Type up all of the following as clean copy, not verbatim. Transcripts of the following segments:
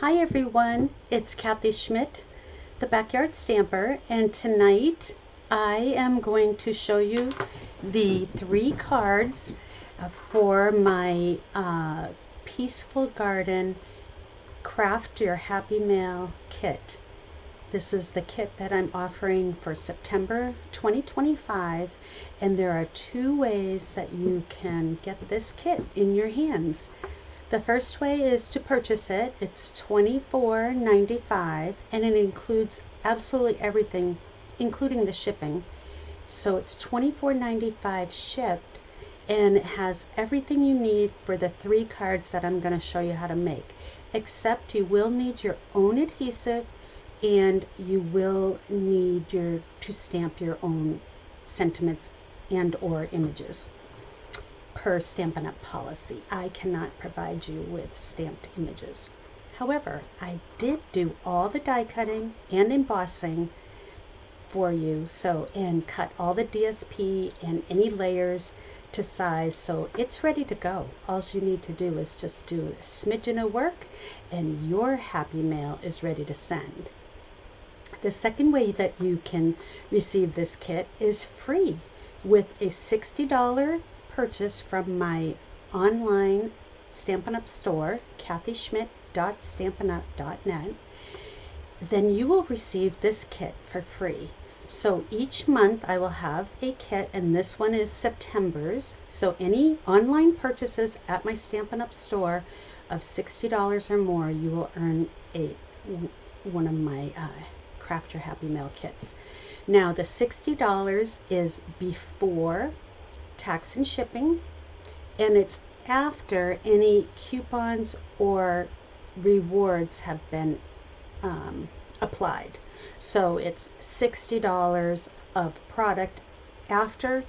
Hi everyone, it's Kathy Schmidt, the Backyard Stamper, and tonight I am going to show you the 3 cards for my Peaceful Garden Craft Your Happy Mail kit. This is the kit that I'm offering for September 2025, and there are 2 ways that you can get this kit in your hands. The first way is to purchase it. It's $24.95 and it includes absolutely everything, including the shipping. So it's $24.95 shipped, and it has everything you need for the 3 cards that I'm going to show you how to make. Except you will need your own adhesive, and you will need to stamp your own sentiments and or images. Per Stampin' Up! Policy, I cannot provide you with stamped images. However, I did do all the die cutting and embossing for you, and cut all the DSP and any layers to size, so it's ready to go. All you need to do is just do a smidgen of work and your happy mail is ready to send. The second way that you can receive this kit is free with a $60 purchase from my online Stampin' Up! Store, kathyschmidt.stampinup.net. Then you will receive this kit for free. So each month I will have a kit, and this one is September's. So any online purchases at my Stampin' Up! Store of $60 or more, you will earn one of my Craft Your Happy Mail kits. Now the $60 is before tax and shipping, and it's after any coupons or rewards have been applied. So it's $60 of product after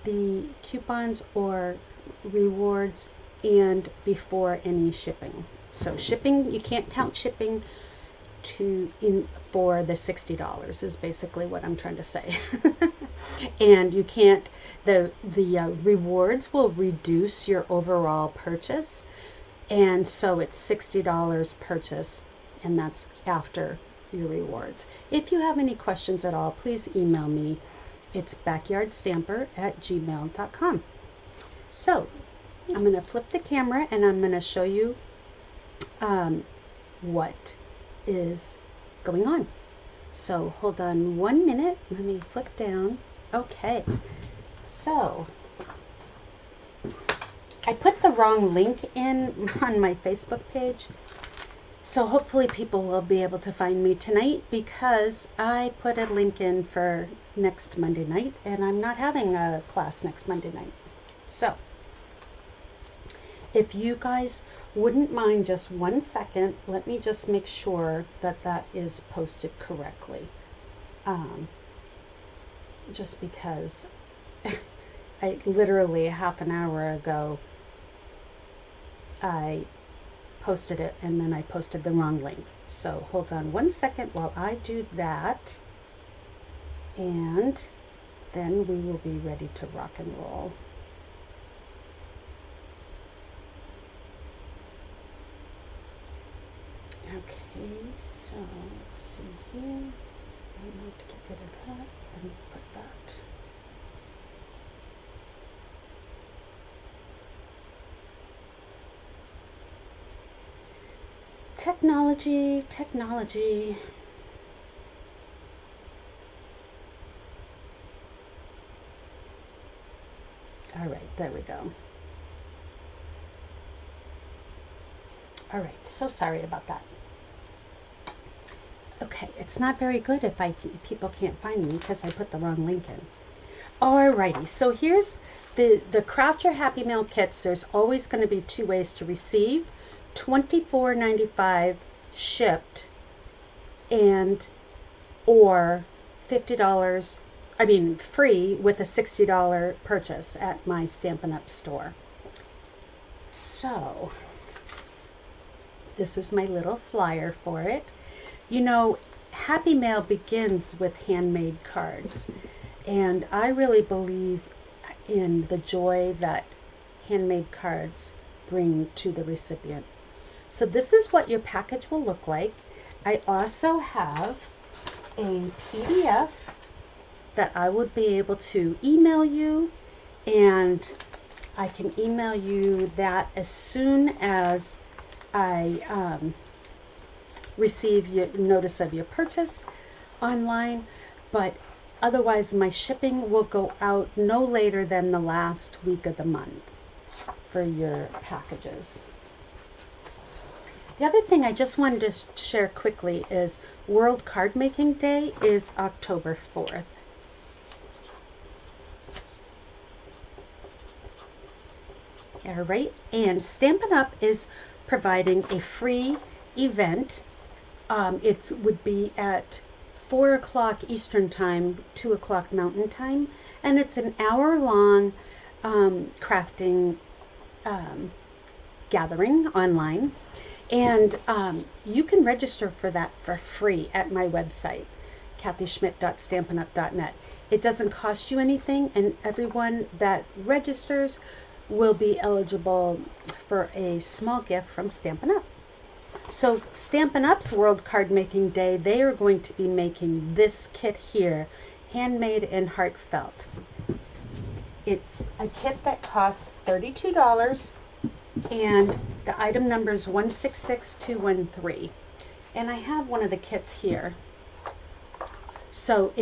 the coupons or rewards and before any shipping. So shipping, you can't count shipping for the $60 is basically what I'm trying to say. And you can't, the rewards will reduce your overall purchase, and so it's $60 purchase, and that's after your rewards. If you have any questions at all, please email me. It's backyardstamper@gmail.com. So I'm going to flip the camera and I'm going to show you what is going on. So hold on 1 minute, let me flip down. Okay, so I put the wrong link in on my Facebook page, so hopefully people will be able to find me tonight, because I put a link in for next Monday night and I'm not having a class next Monday night. So if you guys wouldn't mind just 1 second, let me just make sure that that is posted correctly. Just because I literally half an hour ago I posted it and then I posted the wrong link. So hold on 1 second while I do that, and then we will be ready to rock and roll. Okay, so let's see here. I need to get rid of that and put that. Technology. All right, there we go. All right, so sorry about that. Okay, it's not very good if people can't find me because I put the wrong link in. Alrighty, so here's the Craft Your Happy Mail kits. There's always going to be 2 ways to receive. $24.95 shipped, and or $50, I mean free with a $60 purchase at my Stampin' Up! Store. So this is my little flyer for it. You know, Happy Mail begins with handmade cards, and I really believe in the joy that handmade cards bring to the recipient. So this is what your package will look like. I also have a PDF that I would be able to email you, and I can email you that as soon as I receive your notice of your purchase online, but otherwise my shipping will go out no later than the last week of the month for your packages. The other thing I just wanted to share quickly is World Card Making Day is October 4th. All right, and Stampin' Up! Is providing a free event. It would be at 4 o'clock Eastern Time, 2 o'clock Mountain Time, and it's an hour-long crafting gathering online. And you can register for that for free at my website, kathyschmidt.stampinup.net. It doesn't cost you anything, and everyone that registers will be eligible for a small gift from Stampin' Up! So Stampin' Up's World Card Making Day, they are going to be making this kit here, handmade and heartfelt. It's a kit that costs $32, and the item number is 166213. And I have one of the kits here. So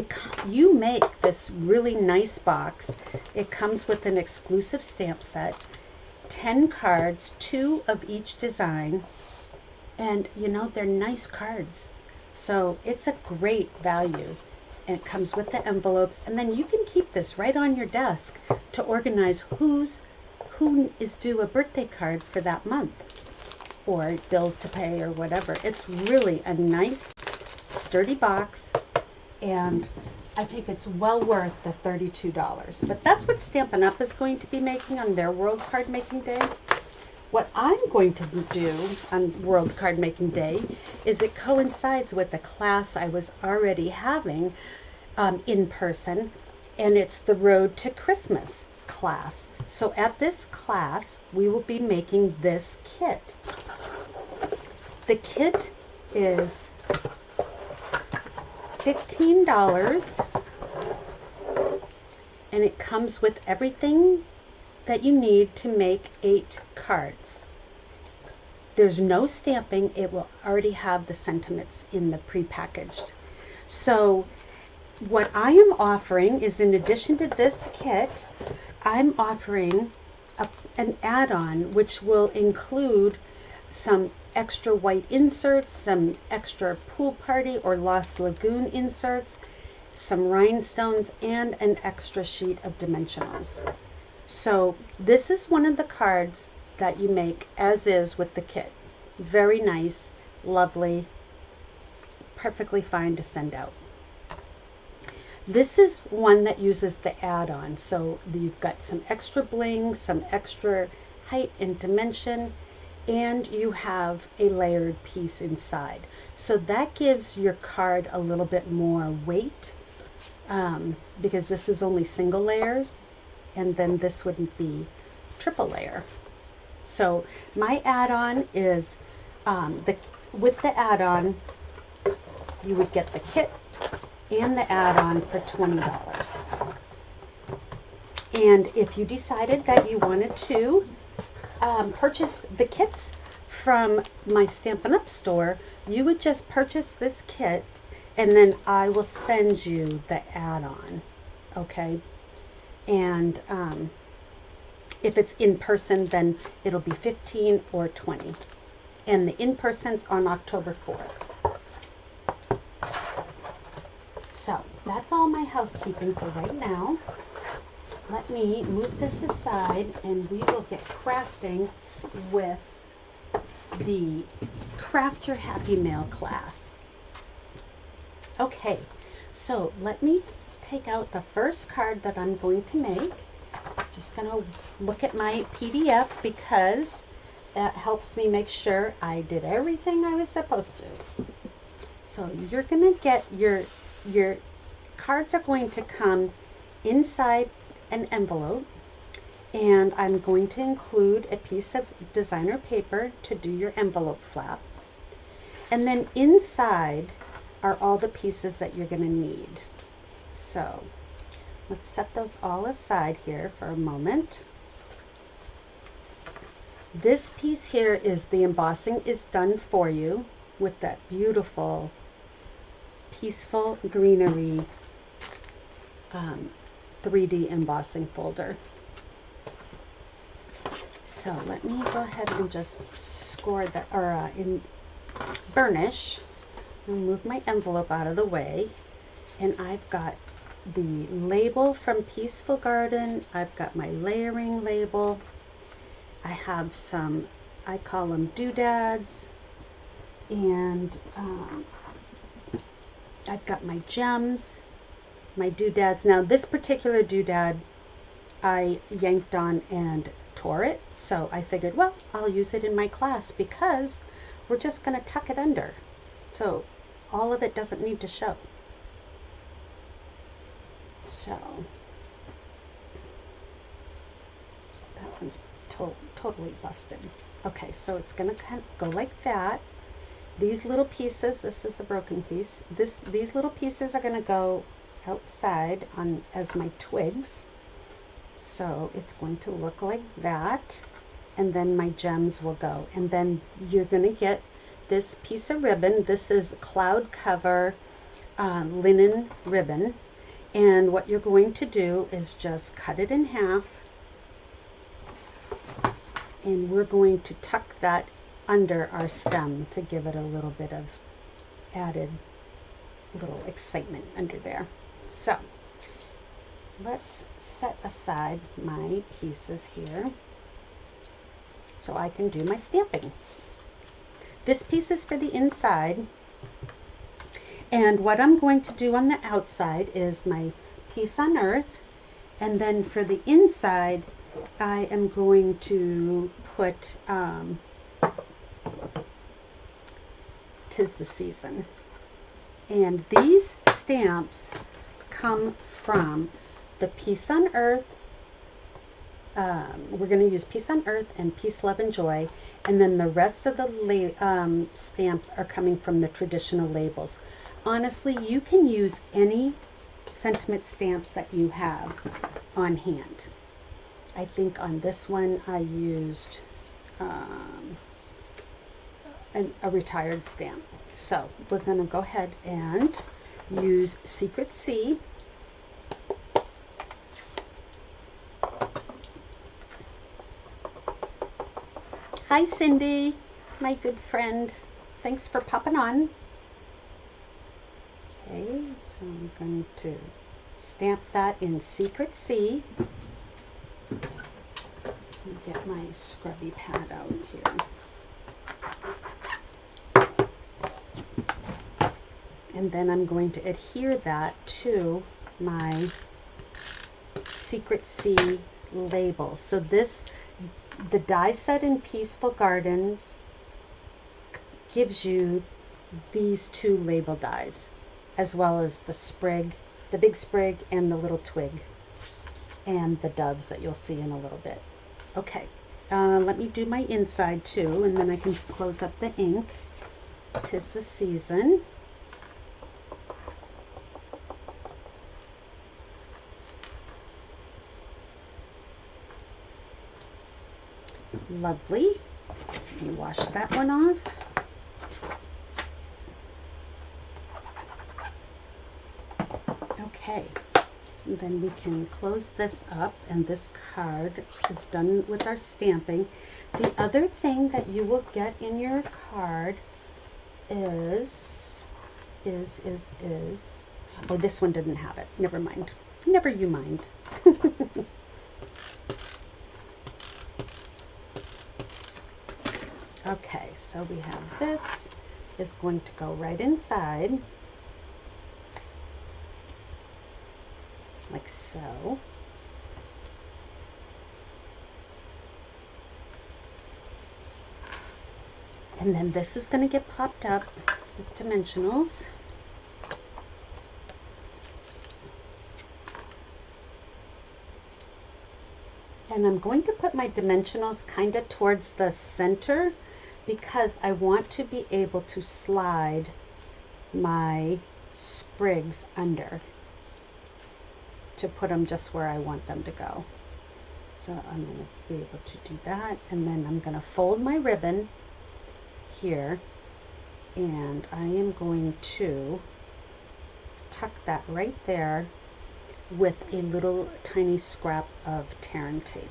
you make this really nice box. It comes with an exclusive stamp set, 10 cards, 2 of each design, and you know, they're nice cards. So it's a great value. And it comes with the envelopes, and then you can keep this right on your desk to organize who is due a birthday card for that month, or bills to pay, or whatever. It's really a nice, sturdy box, and I think it's well worth the $32. But that's what Stampin' Up! Is going to be making on their World Card Making Day. What I'm going to do on World Card Making Day is it coincides with a class I was already having in person, and it's the Road to Christmas class. So at this class, we will be making this kit. The kit is $15, and it comes with everything that you need to make 8 cards. There's no stamping. It will already have the sentiments in the prepackaged. So what I am offering is, in addition to this kit, I'm offering an add-on which will include some extra white inserts, some extra pool party or Lost Lagoon inserts, some rhinestones, and an extra sheet of dimensionals. So this is one of the cards that you make as is with the kit. Very nice, lovely, perfectly fine to send out. This is one that uses the add-on. So you've got some extra bling, some extra height and dimension, and you have a layered piece inside. So that gives your card a little bit more weight, because this is only single layer, and then this wouldn't be triple layer. So my add-on is, with the add-on, you would get the kit and the add-on for $20. And if you decided that you wanted to purchase the kits from my Stampin' Up! Store, you would just purchase this kit, and then I will send you the add-on, okay? And if it's in person, then it'll be $15 or $20. And the in-person's on October 4th. So that's all my housekeeping for right now. Let me move this aside, and we will get crafting with the Craft Your Happy Mail class. Okay, so let me take out the first card that I'm going to make. Just going to look at my PDF because that helps me make sure I did everything I was supposed to. So you're going to get your cards are going to come inside an envelope, And I'm going to include a piece of designer paper to do your envelope flap. And then inside are all the pieces that you're going to need. So let's set those all aside here for a moment. This piece here is the embossing is done for you with that beautiful, peaceful greenery 3D embossing folder. So let me go ahead and just score that, or burnish. I'll move my envelope out of the way. And I've got the label from Peaceful Garden. I've got my layering label. I have some, I call them doodads. And I've got my gems, my doodads. Now this particular doodad I yanked on and tore it, so I figured, well, I'll use it in my class because we're just going to tuck it under, so all of it doesn't need to show. So that one's totally busted. Okay, so it's going to kind of go like that. These little pieces, this is a broken piece, these little pieces are going to go outside on as my twigs. So it's going to look like that, and then my gems will go, and then you're going to get this piece of ribbon. This is cloud cover linen ribbon, and what you're going to do is just cut it in half, and we're going to tuck that under our stem to give it a little bit of added little excitement under there. So let's set aside my pieces here so I can do my stamping. This piece is for the inside, and what I'm going to do on the outside is my Peace on Earth, and then for the inside I am going to put 'Tis the Season. And these stamps come from the Peace on Earth. We're going to use Peace on Earth and Peace, Love, and Joy, and then the rest of the stamps are coming from the traditional labels. Honestly, you can use any sentiment stamps that you have on hand. I think on this one I used a retired stamp. So we're going to go ahead and use Secret C. Hi Cindy, my good friend. Thanks for popping on. Okay, so I'm going to stamp that in Secret C. Get my scrubby pad out here. And then I'm going to adhere that to my Secret C label. So this, the die set in Peaceful Gardens gives you these two label dies, as well as the sprig, the big sprig, and the little twig, and the doves that you'll see in a little bit. Okay, let me do my inside too, and then I can close up the ink. 'Tis the Season. Lovely. Let me wash that one off. Okay, and then we can close this up, and this card is done with our stamping. The other thing that you will get in your card is oh, this one didn't have it. Never mind. Never you mind. Okay, so we have this is going to go right inside, like so. And then this is going to get popped up with dimensionals. And I'm going to put my dimensionals kind of towards the center because I want to be able to slide my sprigs under to put them just where I want them to go. So I'm going to be able to do that, and then I'm going to fold my ribbon here, and I am going to tuck that right there with a little tiny scrap of tear and tape.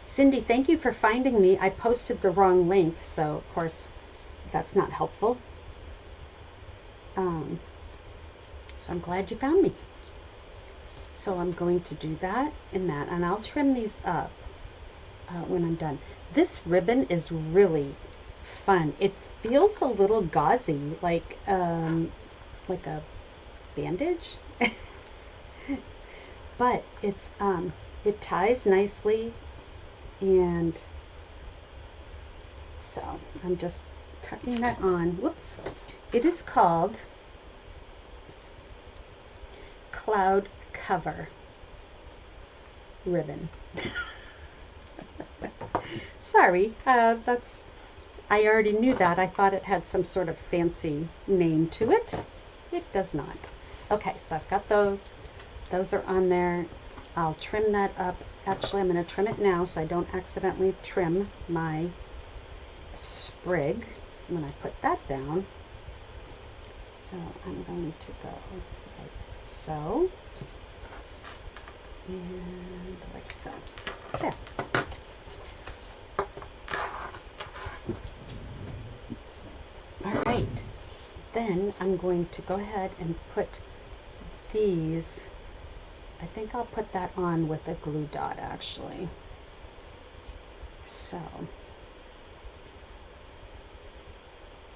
Cindy, thank you for finding me. I posted the wrong link, so of course that's not helpful. So I'm glad you found me. So I'm going to do that and that, and I'll trim these up when I'm done. This ribbon is really fun. It feels a little gauzy, like a bandage, but it's it ties nicely, and so I'm just tucking that on. Whoops. It is called Cloud Cover ribbon. Sorry, I already knew that. I thought it had some sort of fancy name to it. It does not. Okay, so I've got those. Those are on there. I'll trim that up. Actually, I'm going to trim it now so I don't accidentally trim my sprig when I put that down. So I'm going to go like so, and like so. There. All right. Then I'm going to go ahead and put these, I think I'll put that on with a glue dot actually. So,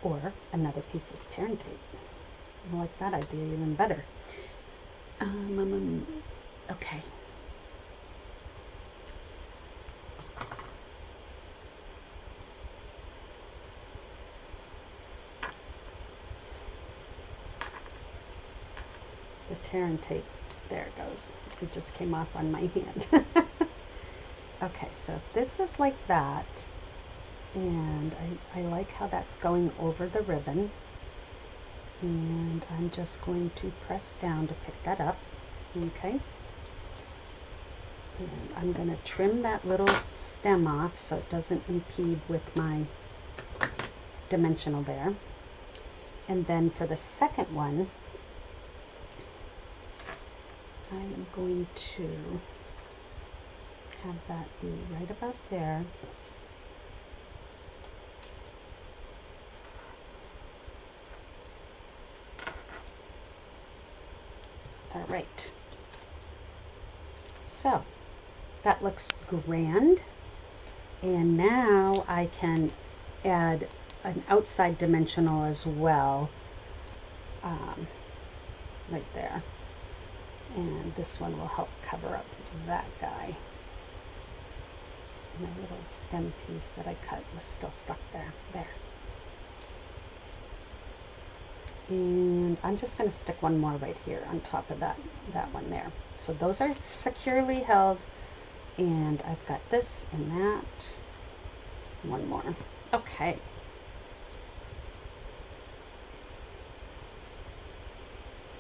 or another piece of tear and tape. I like that idea even better. Okay. The tear and tape, there it goes. It just came off on my hand. Okay, so this is like that, and I like how that's going over the ribbon, and I'm just going to press down to pick that up. Okay, and I'm going to trim that little stem off so it doesn't impede with my dimensional there. And then for the second one, I am going to have that be right about there. All right. So that looks grand. And now I can add an outside dimensional as well, right there. And this one will help cover up that guy. My little stem piece that I cut was still stuck there. There. And I'm just going to stick one more right here on top of that one there. So those are securely held, and I've got this and that. One more. Okay.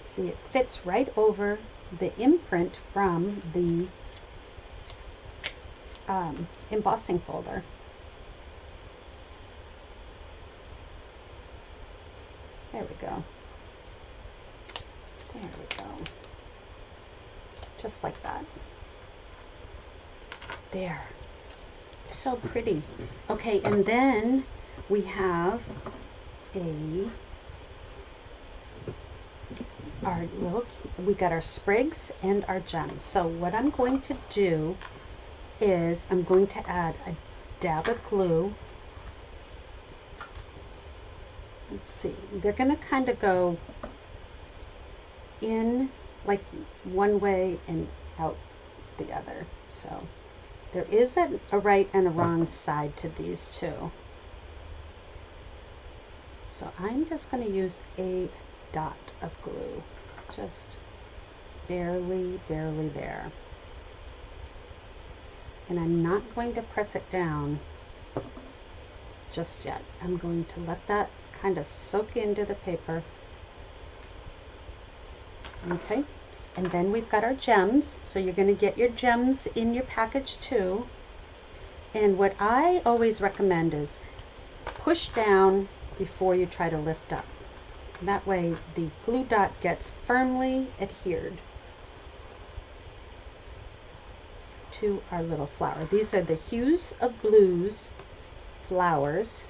See, it fits right over the imprint from the embossing folder. There we go. There we go. Just like that. There. So pretty. Okay, and then we have we got our sprigs and our gems. So what I'm going to do is I'm going to add a dab of glue. Let's see, they're going to kind of go in like one way and out the other. So there is a right and a wrong side to these two. So I'm just going to use a dot of glue, just barely there. And I'm not going to press it down just yet. I'm going to let that kind of soak into the paper. Okay, and then we've got our gems. So you're going to get your gems in your package too. And what I always recommend is push down before you try to lift up. That way the glue dot gets firmly adhered to our little flower. These are the Hues of Blues flowers,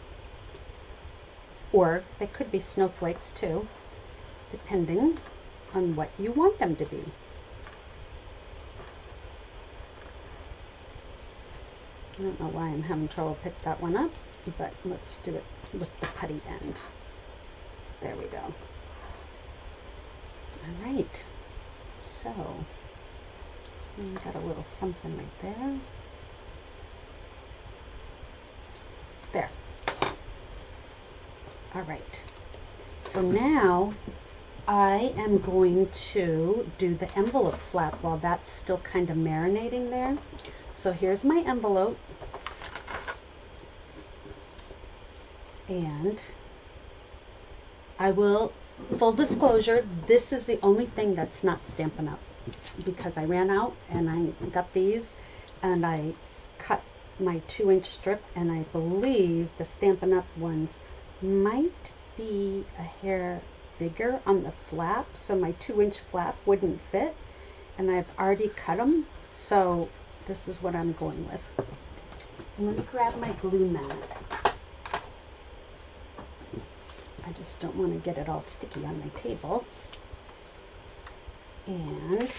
or they could be snowflakes too, depending on what you want them to be. I don't know why I'm having trouble pick that one up, but let's do it with the putty end. There we go. All right, so we got a little something right there. There. All right, so now I am going to do the envelope flap while that's still kind of marinating there. So here's my envelope, and I will, full disclosure, this is the only thing that's not Stampin' Up! Because I ran out and I got these and I cut my 2-inch strip, and I believe the Stampin' Up! Ones might be a hair bigger on the flap, so my 2-inch flap wouldn't fit, and I've already cut them, so this is what I'm going with. I'm going to grab my glue mat. I just don't want to get it all sticky on my table. And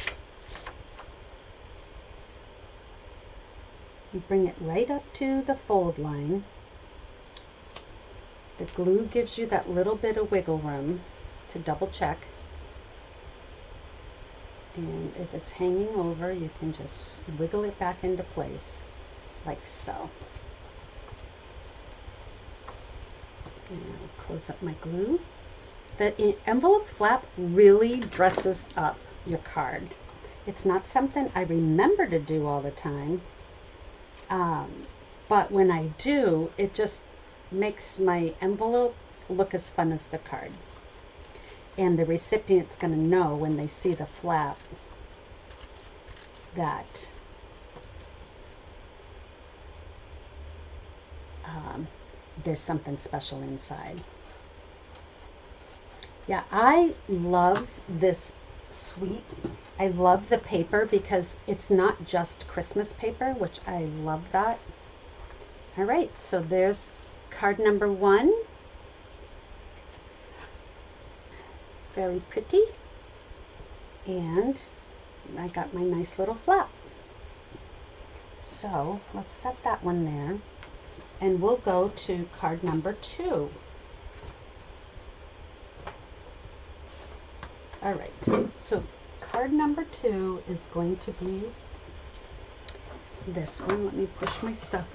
you bring it right up to the fold line. The glue gives you that little bit of wiggle room to double check. And if it's hanging over, you can just wiggle it back into place, like so. And I'll close up my glue. The envelope flap really dresses up your card. It's not something I remember to do all the time, but when I do, it just makes my envelope look as fun as the card. And the recipient's going to know when they see the flap that there's something special inside. Yeah, I love this suite. I love the paper because it's not just Christmas paper, which I love that. All right, so there's card number 1. Very pretty. And I got my nice little flap. So let's set that one there. And we'll go to card number 2. All right, so card number 2 is going to be this one. Let me push my stuff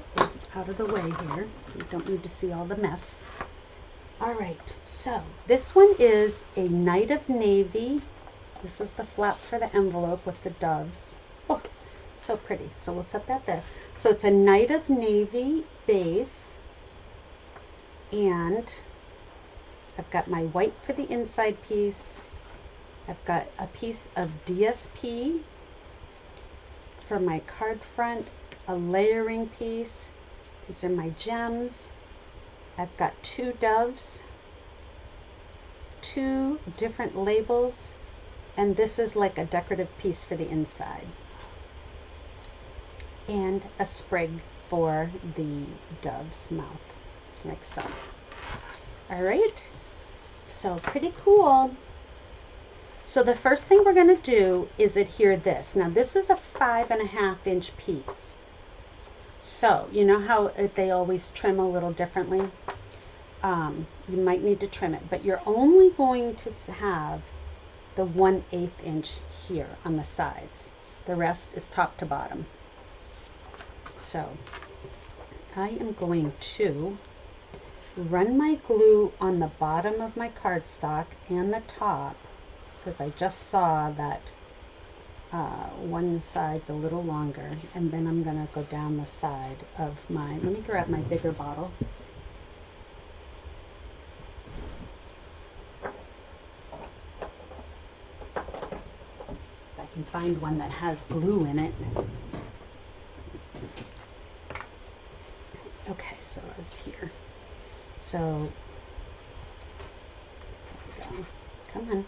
out of the way here. You don't need to see all the mess. All right, so this one is a Night of Navy. This is the flap for the envelope with the doves. Oh, so pretty. So we'll set that there. So it's a Night of Navy base, and I've got my white for the inside piece. I've got a piece of DSP for my card front, a layering piece. These are my gems. I've got 2 doves, 2 different labels, and this is like a decorative piece for the inside. And a sprig for the dove's mouth, like so. All right, so pretty cool. So the first thing we're going to do is adhere this. Now this is a 5.5-inch piece. So you know how they always trim a little differently? You might need to trim it, but you're only going to have the 1/8 inch here on the sides. The rest is top to bottom. So I am going to run my glue on the bottom of my cardstock and the top, because I just saw that one side's a little longer, and then I'm going to go down the side of my, let me grab my bigger bottle. If I can find one that has glue in it. Okay, so I was here. So, there we go. Come on.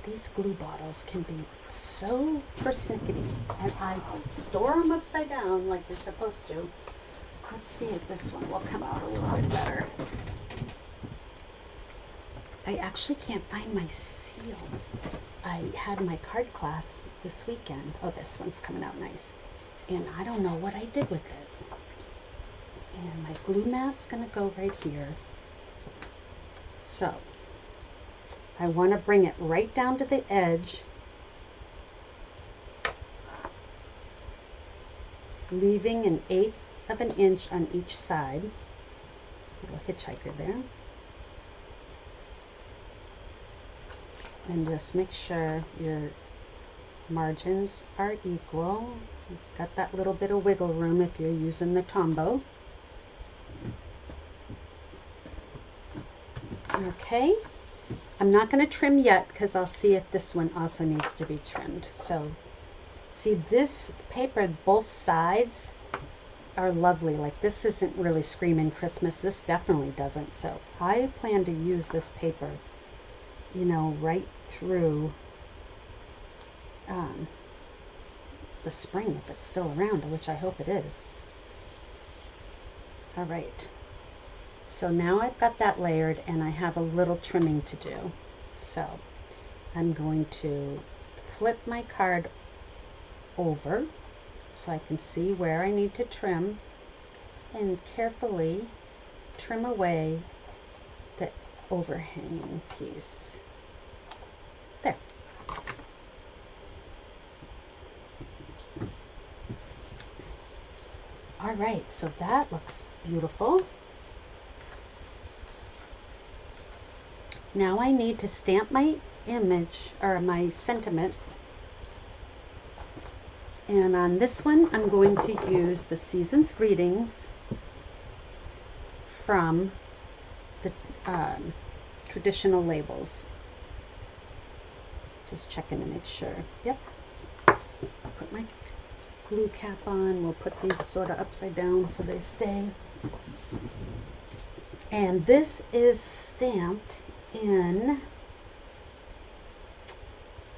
These glue bottles can be so persnickety, and I store them upside down like you're supposed to. Let's see if this one will come out a little bit better. I actually can't find my seal. I had my card class this weekend. Oh, this one's coming out nice. And I don't know what I did with it. And my glue mat's gonna go right here. So, I want to bring it right down to the edge, leaving 1/8 of an inch on each side. Little hitchhiker there. And just make sure your margins are equal. You've got that little bit of wiggle room if you're using the Tombow. Okay. I'm not going to trim yet because I'll see if this one also needs to be trimmed. So, see, this paper, both sides are lovely. Like, this isn't really screaming Christmas. This definitely doesn't. So, I plan to use this paper, you know, right through the spring, if it's still around, which I hope it is. All right. So now I've got that layered, and I have a little trimming to do. So I'm going to flip my card over so I can see where I need to trim, and carefully trim away the overhanging piece. There. All right, so that looks beautiful. Now I need to stamp my image, or my sentiment, and on this one I'm going to use the Season's Greetings from the traditional labels. Just checking to make sure. Yep. Put my glue cap on. We'll put these sort of upside down so they stay. And this is stamped in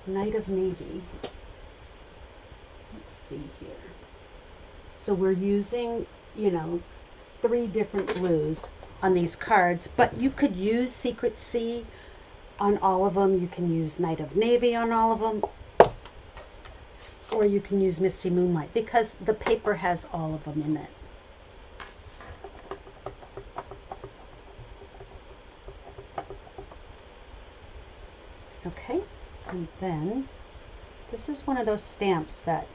Night of Navy. Let's see here. So we're using, you know, 3 different blues on these cards, but you could use Secret Sea on all of them. You can use Night of Navy on all of them, or you can use Misty Moonlight because the paper has all of them in it. Okay, and then this is one of those stamps that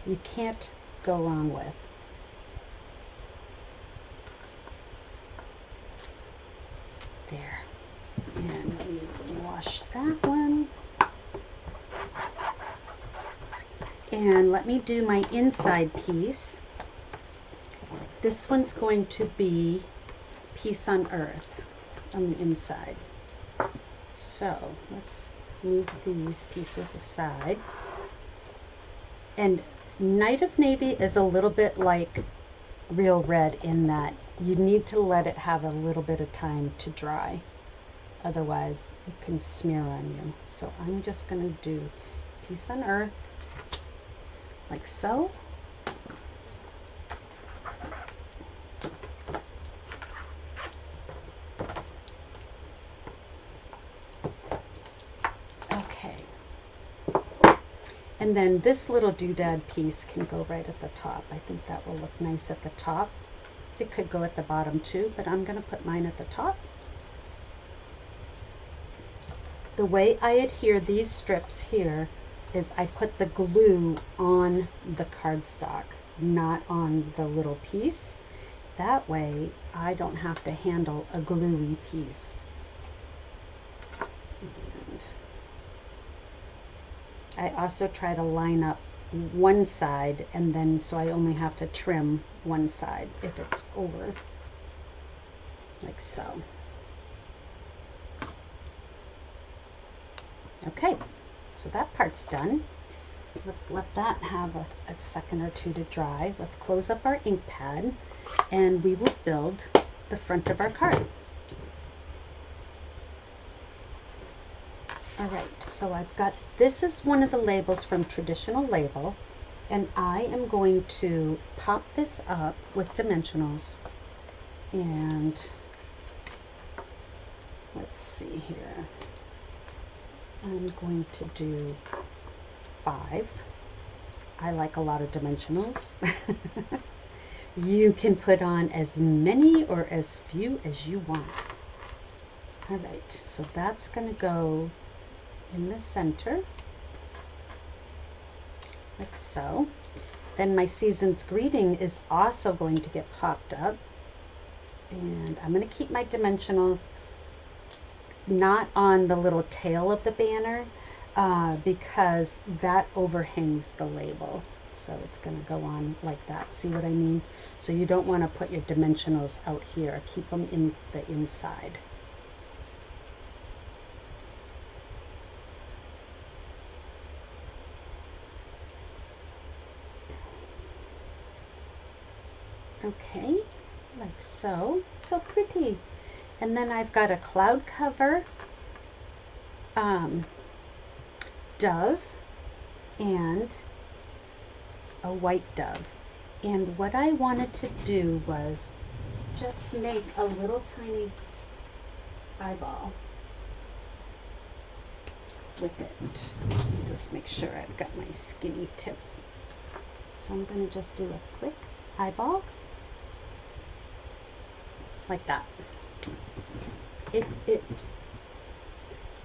you can't go wrong with. There. And we wash that one. And let me do my inside piece. This one's going to be Peace on Earth on the inside. So let's move these pieces aside. And Night of Navy is a little bit like Real Red in that you need to let it have a little bit of time to dry. Otherwise it can smear on you. So I'm just going to do Peace on Earth like so. Okay. And then this little doodad piece can go right at the top. I think that will look nice at the top. It could go at the bottom too, but I'm going to put mine at the top. The way I adhere these strips here is I put the glue on the cardstock, not on the little piece. That way I don't have to handle a gluey piece. And I also try to line up one side, and then so I only have to trim one side if it's over, like so. Okay, so that part's done. Let's let that have a second or two to dry. Let's close up our ink pad and we will build the front of our card. All right, so I've got, this is one of the labels from Traditional Label, and I am going to pop this up with dimensionals, and let's see here. I'm going to do 5. I like a lot of dimensionals. You can put on as many or as few as you want. All right, so that's going to go in the center, like so. Then my season's greeting is also going to get popped up, and I'm going to keep my dimensionals not on the little tail of the banner because that overhangs the label. So it's going to go on like that. See what I mean? So you don't want to put your dimensionals out here. Keep them in the inside. Okay, like so. So pretty. And then I've got a cloud cover, dove, and a white dove. And what I wanted to do was just make a little tiny eyeball with it. Just make sure I've got my skinny tip. So I'm going to just do a quick eyeball like that.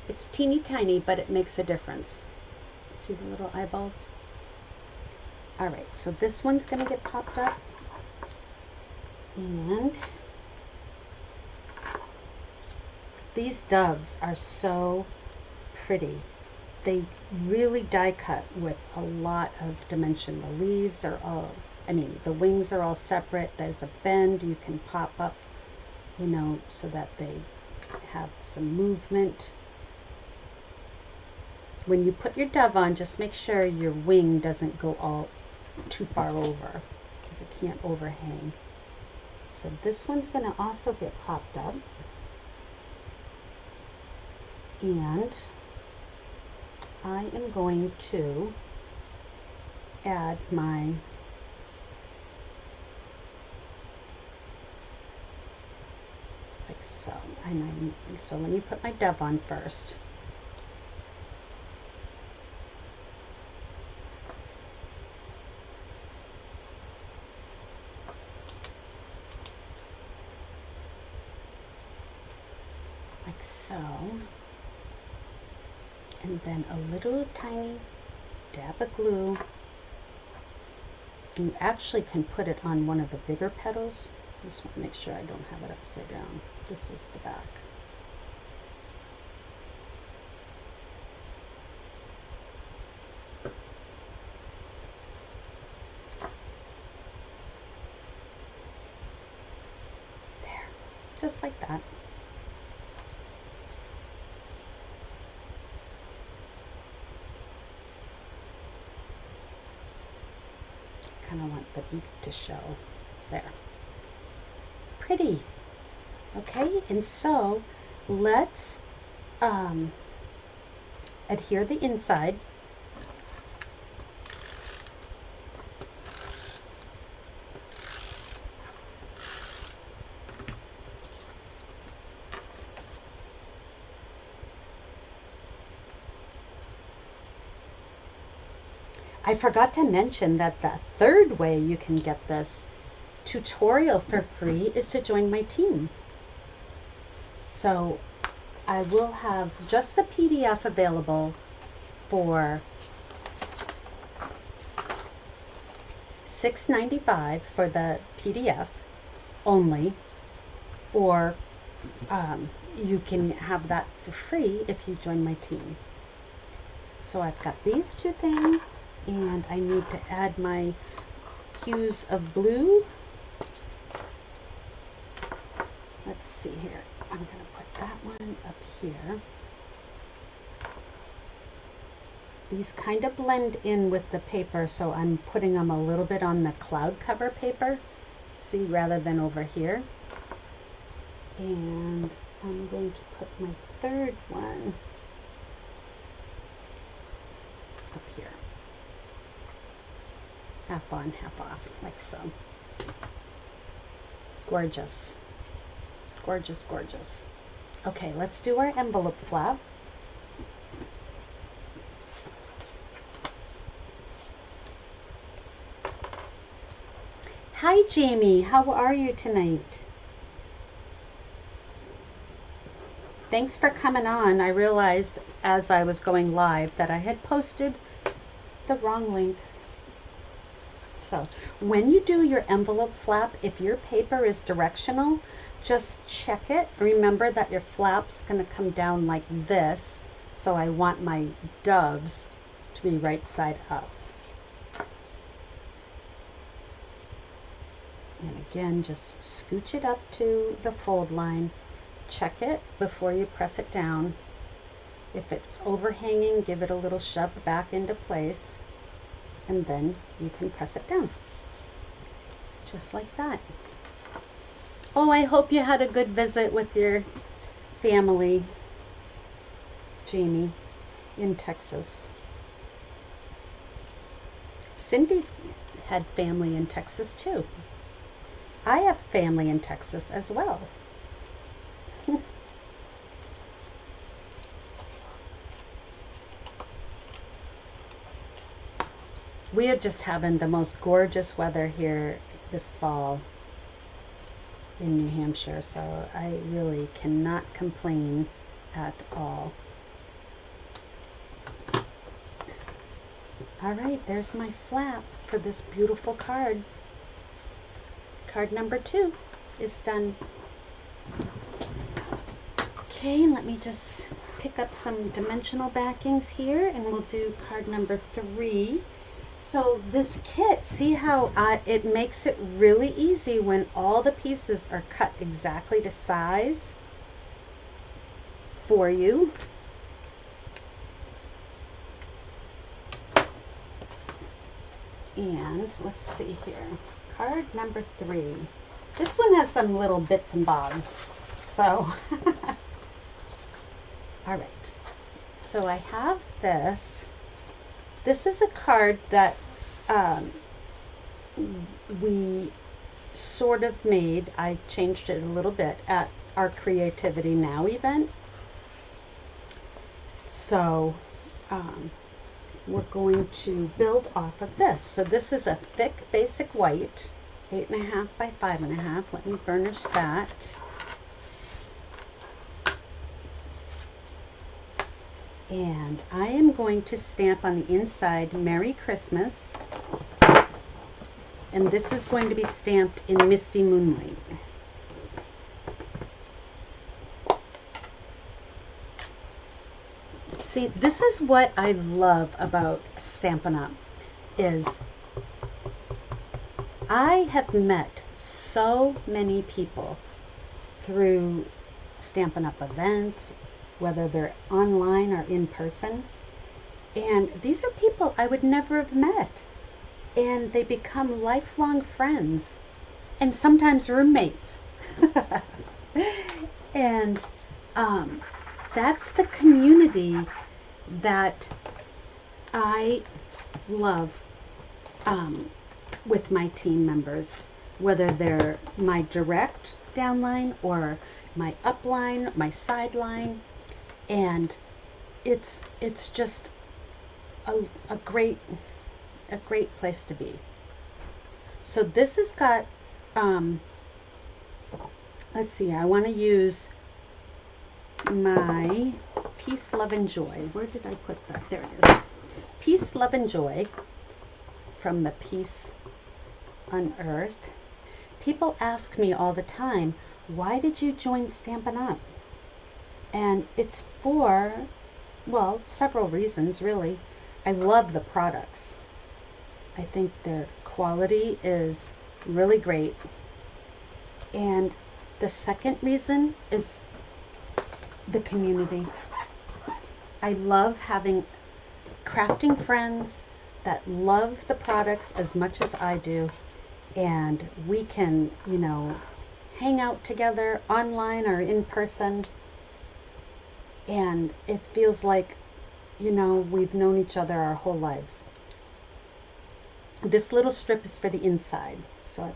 It's teeny tiny, but it makes a difference. See the little eyeballs? All right, so this one's going to get popped up, and these doves are so pretty. They really die cut with a lot of dimension. The leaves are all, I mean, the wings are all separate. There's a bend you can pop up, you know, so that they have some movement. When you put your dove on, just make sure your wing doesn't go all too far over, because it can't overhang. So this one's going to also get popped up, and I am going to add my like so. So let me put my dove on first. Like so. And then a little tiny dab of glue. And you actually can put it on one of the bigger petals. Just want to make sure I don't have it upside down. This is the back. There, just like that. Kind of want the beak to show. There. Pretty. Okay, and so let's adhere the inside. I forgot to mention that the third way you can get this tutorial for free is to join my team. So I will have just the PDF available for $6.95 for the PDF only, or you can have that for free if you join my team. So I've got these two things, and I need to add my hues of blue. Let's see here. I'm going to put that one up here. These kind of blend in with the paper, so I'm putting them a little bit on the cloud cover paper, see, rather than over here. And I'm going to put my third one up here. Half on, half off, like so. Gorgeous. Gorgeous, gorgeous. Okay, let's do our envelope flap. Hi Jamie, how are you tonight? Thanks for coming on. I realized as I was going live that I had posted the wrong link. So when you do your envelope flap, if your paper is directional, just check it. Remember that your flap's going to come down like this, so I want my doves to be right side up. And again, just scooch it up to the fold line. Check it before you press it down. If it's overhanging, give it a little shove back into place, and then you can press it down. Just like that. Oh, I hope you had a good visit with your family, Jamie, in Texas. Cindy's had family in Texas too. I have family in Texas as well. We are just having the most gorgeous weather here this fall in New Hampshire, so I really cannot complain at all. All right, there's my flap for this beautiful card. Card number 2 is done. Okay, let me just pick up some dimensional backings here, and we'll do card number 3. So this kit, see how it makes it really easy when all the pieces are cut exactly to size for you. And let's see here, card number 3. This one has some little bits and bobs, so all right, so I have this. This is a card that we sort of made. I changed it a little bit at our Creativity Now event. So we're going to build off of this. So this is a thick basic white, 8.5 by 5.5. Let me burnish that. And I am going to stamp on the inside Merry Christmas, and this is going to be stamped in Misty Moonlight. See, this is what I love about Stampin' Up! Is I have met so many people through Stampin' Up! Events, whether they're online or in person, and these are people I would never have met, and they become lifelong friends and sometimes roommates. And that's the community that I love with my team members, whether they're my direct downline or my upline, my sideline. And it's just a great place to be. So this has got let's see, I want to use my Peace, Love, and Joy. Where did I put that? There it is. Peace, Love, and Joy from the Peace on Earth. people ask me all the time, why did you join Stampin' Up? And it's for, well, several reasons really. I love the products. I think their quality is really great. And the second reason is the community. I love having crafting friends that love the products as much as I do, and we can, you know, hang out together online or in person, and it feels like, you know, we've known each other our whole lives. This little strip is for the inside, so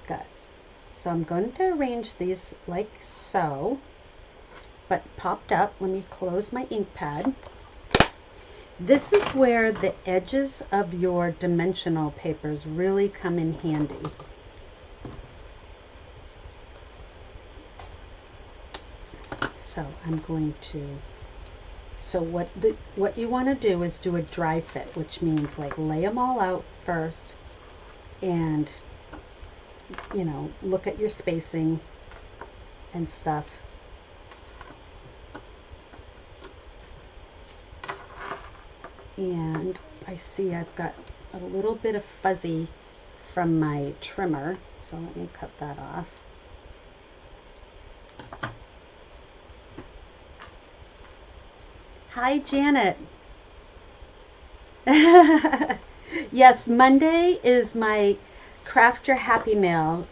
I'm going to arrange these like so, but popped up. Let me close my ink pad. This is where the edges of your dimensional papers really come in handy. So I'm going to, so what you want to do is do a dry fit, which means like lay them all out first and, you know, look at your spacing and stuff. And I see I've got a little bit of fuzzy from my trimmer, so let me cut that off. Hi, Janet. Yes, Monday is my Craft Your Happy Mail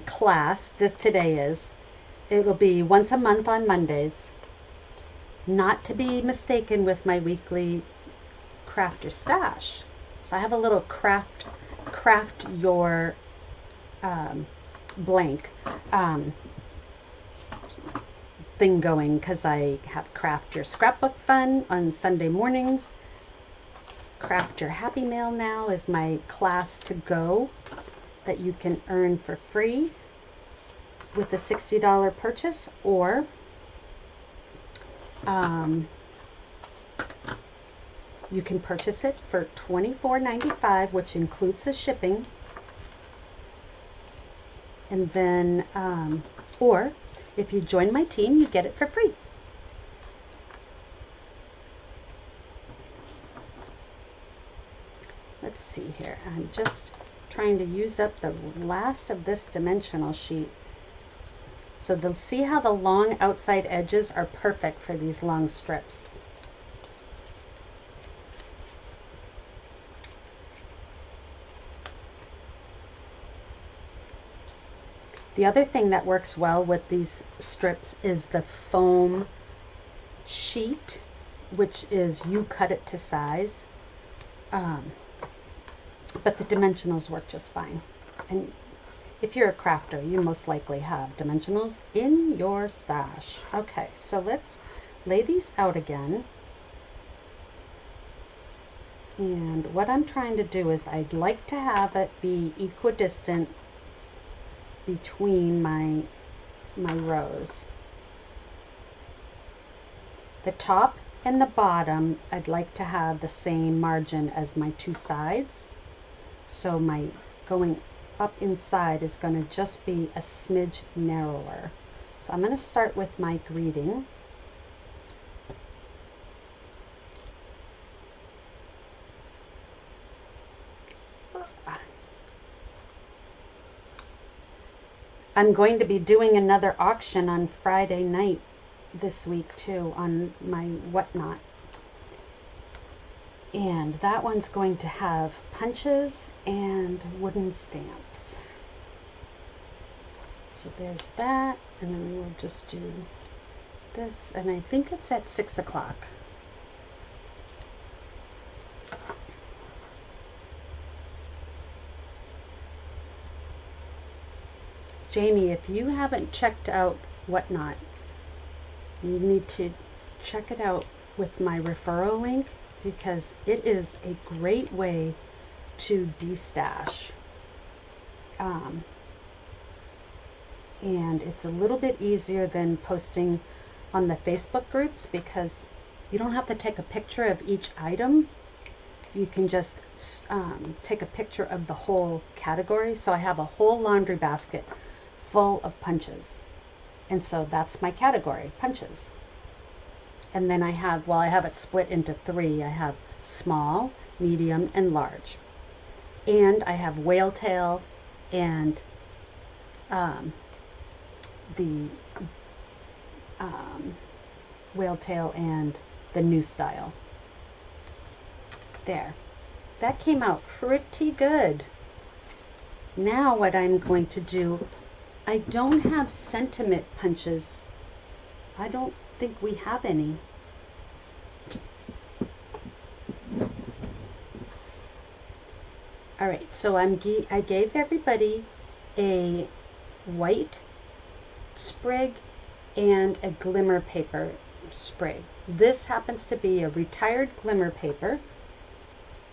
class that today is. It'll be once a month on Mondays. Not to be mistaken with my weekly Craft Your Stash. So I have a little craft your blank thing going, because I have Craft Your Scrapbook Fun on Sunday mornings. Craft Your Happy Mail now is my class to go that you can earn for free with a $60 purchase, or you can purchase it for $24.95, which includes the shipping, and then or if you join my team, you get it for free. Let's see here. I'm just trying to use up the last of this dimensional sheet. So they'll see how the long outside edges are perfect for these long strips. The other thing that works well with these strips is the foam sheet, which is you cut it to size. But the dimensionals work just fine. And if you're a crafter, you most likely have dimensionals in your stash. Okay, so let's lay these out again. And what I'm trying to do is I'd like to have it be equidistant between my rows. The top and the bottom, I'd like to have the same margin as my two sides. So my going up inside is going to just be a smidge narrower. So I'm going to start with my greeting. I'm going to be doing another auction on Friday night this week too on my whatnot. And that one's going to have punches and wooden stamps. So there's that, and then we'll just do this, and I think it's at 6 o'clock. Jamie, if you haven't checked out Whatnot, you need to check it out with my referral link, because it is a great way to destash. And it's a little bit easier than posting on the Facebook groups, because you don't have to take a picture of each item. you can just take a picture of the whole category. So I have a whole laundry basket full of punches. And so that's my category, punches. And then I have, well, I have it split into three. I have small, medium, and large. And I have whale tail and the whale tail and the new style. There. That came out pretty good. Now what I'm going to do, I don't have sentiment punches. I don't think we have any. All right, so I gave everybody a white sprig and a glimmer paper sprig. This happens to be a retired glimmer paper,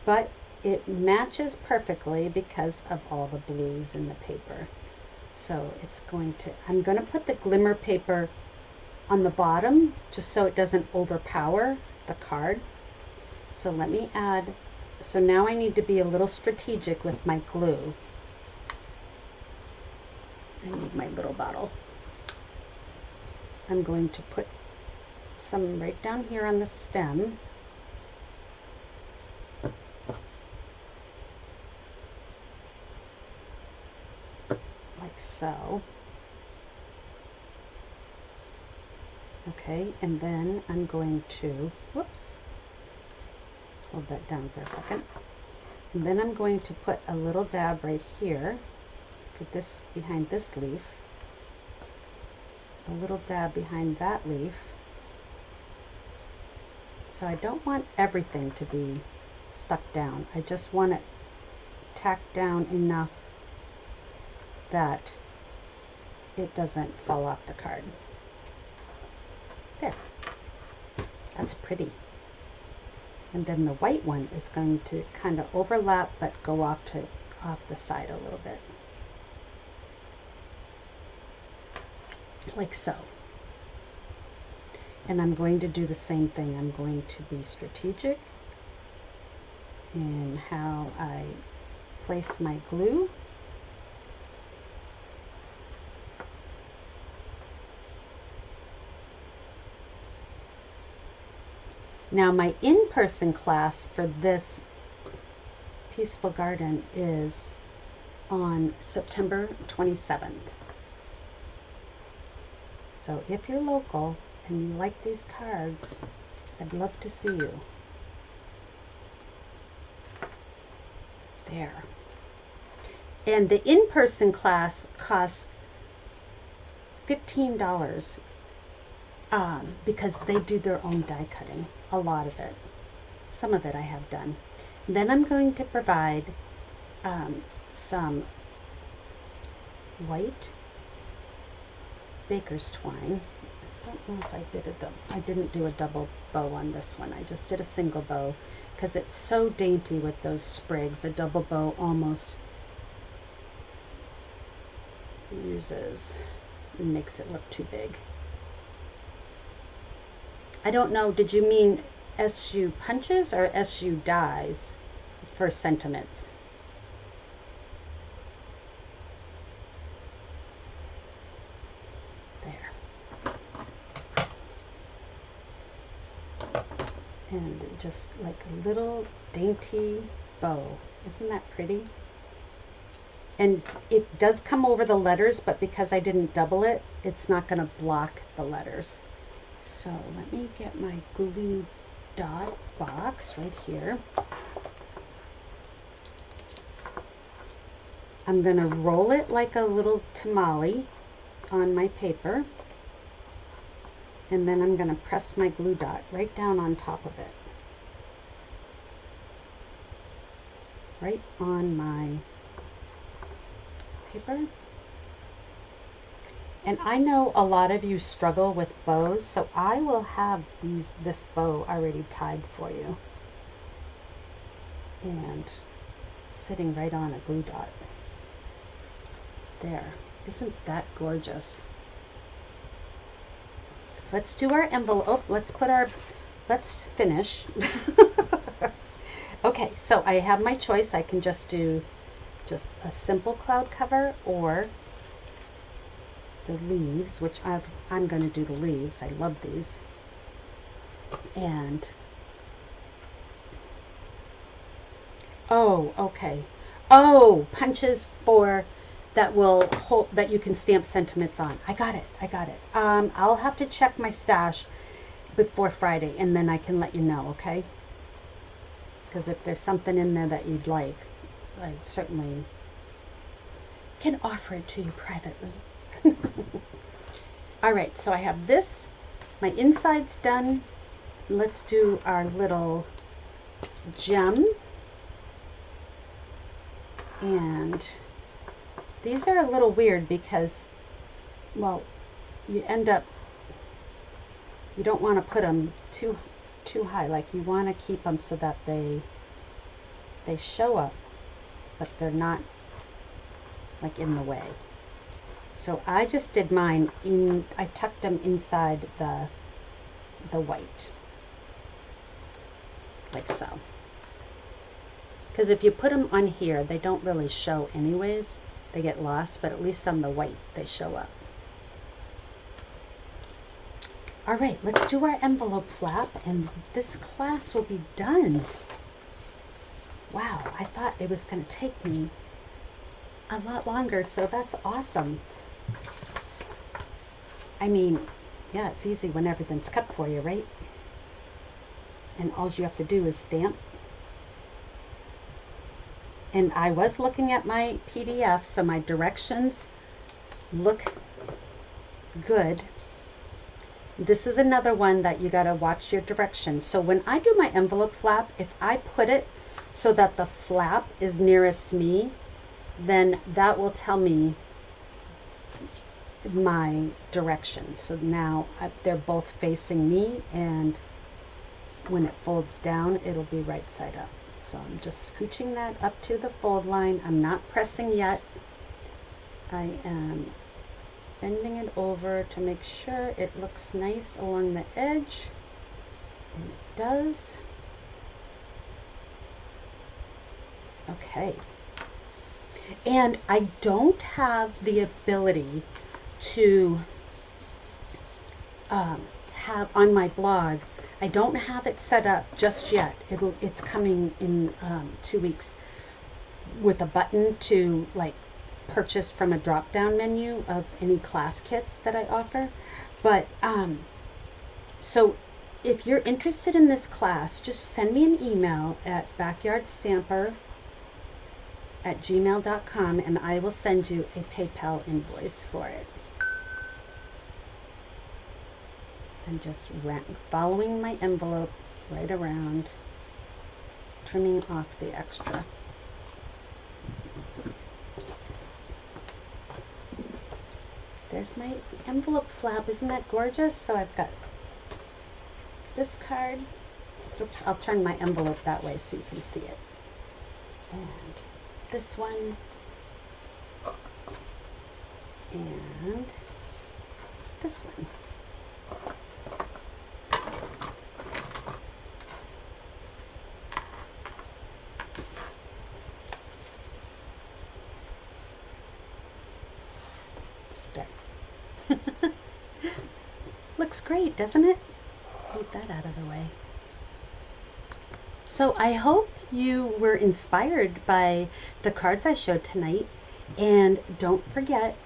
but it matches perfectly because of all the blues in the paper. So it's going to, I'm going to put the glimmer paper on the bottom just so it doesn't overpower the card. So let me add, so now I need to be a little strategic with my glue. I need my little bottle. I'm going to put some right down here on the stem. Like so. Okay, and then I'm going to, whoops, hold that down for a second. And then I'm going to put a little dab right here, put this behind this leaf, a little dab behind that leaf. So I don't want everything to be stuck down. I just want it tacked down enough that it doesn't fall off the card. There. That's pretty. And then the white one is going to kind of overlap but go off the side a little bit. Like so. And I'm going to do the same thing. I'm going to be strategic in how I place my glue. Now my in-person class for this Peaceful Garden is on September 27th. So if you're local and you like these cards, I'd love to see you. There. And the in-person class costs $15 because they do their own die cutting. A lot of it. Some of it I have done. Then I'm going to provide some white baker's twine. I don't know if I didn't do a double bow on this one. I just did a single bow because it's so dainty with those sprigs. A double bow almost makes it look too big. I don't know, did you mean SU punches or SU dies for sentiments? There. And just like a little dainty bow. Isn't that pretty? And it does come over the letters, but because I didn't double it, it's not going to block the letters. So let me get my glue dot box right here. I'm going to roll it like a little tamale on my paper. And then I'm going to press my glue dot right down on top of it. Right on my paper. And I know a lot of you struggle with bows, so I will have this bow already tied for you. And sitting right on a glue dot. There. Isn't that gorgeous? Let's do our envelope. Let's finish. Okay. Okay, so I have my choice. I can just do just a simple cloud cover or the leaves, which I'm going to do the leaves. I love these. And oh, okay. Oh, punches for that will hold, that you can stamp sentiments on. I got it. I got it. I'll have to check my stash before Friday, and then I can let you know, okay? Because if there's something in there that you'd like, I certainly can offer it to you privately. All right, so I have this. My inside's done. Let's do our little gem. And these are a little weird because, well, you end up, you don't want to put them too high. Like, you want to keep them so that they show up, but they're not like in the way. So I just did mine in, I tucked them inside the white, like so. Because if you put them on here, they don't really show anyways. They get lost, but at least on the white, they show up. All right, let's do our envelope flap, and this class will be done. Wow, I thought it was going to take me a lot longer, so that's awesome. I mean, yeah, it's easy when everything's cut for you, right? And all you have to do is stamp. And I was looking at my PDF, so my directions look good. This is another one that you gotta watch your directions. So when I do my envelope flap, if I put it so that the flap is nearest me, then that will tell me my direction. So now they're both facing me, and when it folds down, it'll be right side up. So I'm just scooching that up to the fold line. I'm not pressing yet. I am bending it over to make sure it looks nice along the edge. And it does. Okay. And I don't have the ability to have on my blog, I don't have it set up just yet. It's coming in 2 weeks with a button to like purchase from a drop down menu of any class kits that I offer. But so if you're interested in this class, just send me an email at backyardstamper@gmail.com and I will send you a PayPal invoice for it. I'm just following my envelope right around, trimming off the extra. There's my envelope flap. Isn't that gorgeous? So I've got this card. Oops, I'll turn my envelope that way so you can see it. And this one. And this one. Looks great, doesn't it? Move that out of the way. So I hope you were inspired by the cards I showed tonight, and don't forget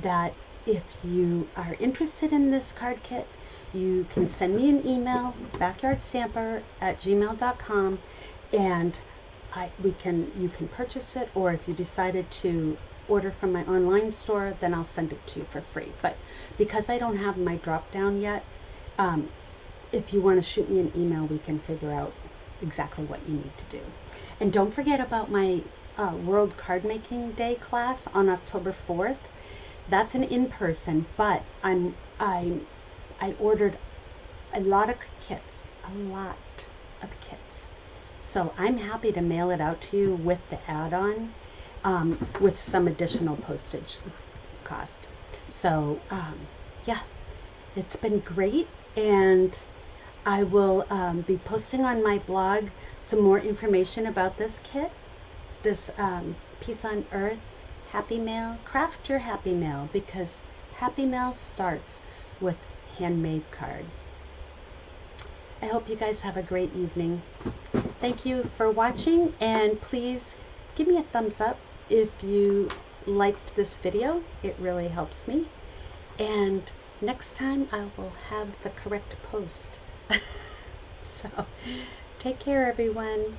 that if you are interested in this card kit, you can send me an email, backyardstamper@gmail.com, and you can purchase it, or if you decided to order from my online store, then I'll send it to you for free. But because I don't have my drop down yet, if you want to shoot me an email, we can figure out exactly what you need to do. And don't forget about my World Card Making Day class on October 4th. That's an in-person, but I ordered a lot of kits, So I'm happy to mail it out to you with the add-on, with some additional postage cost. So yeah, it's been great, and I will be posting on my blog some more information about this kit, this Peace on Earth Happy Mail, craft your Happy Mail, because Happy Mail starts with handmade cards. I hope you guys have a great evening. Thank you for watching, and please give me a thumbs up if you liked this video. It really helps me. And next time I will have the correct post. So take care, everyone.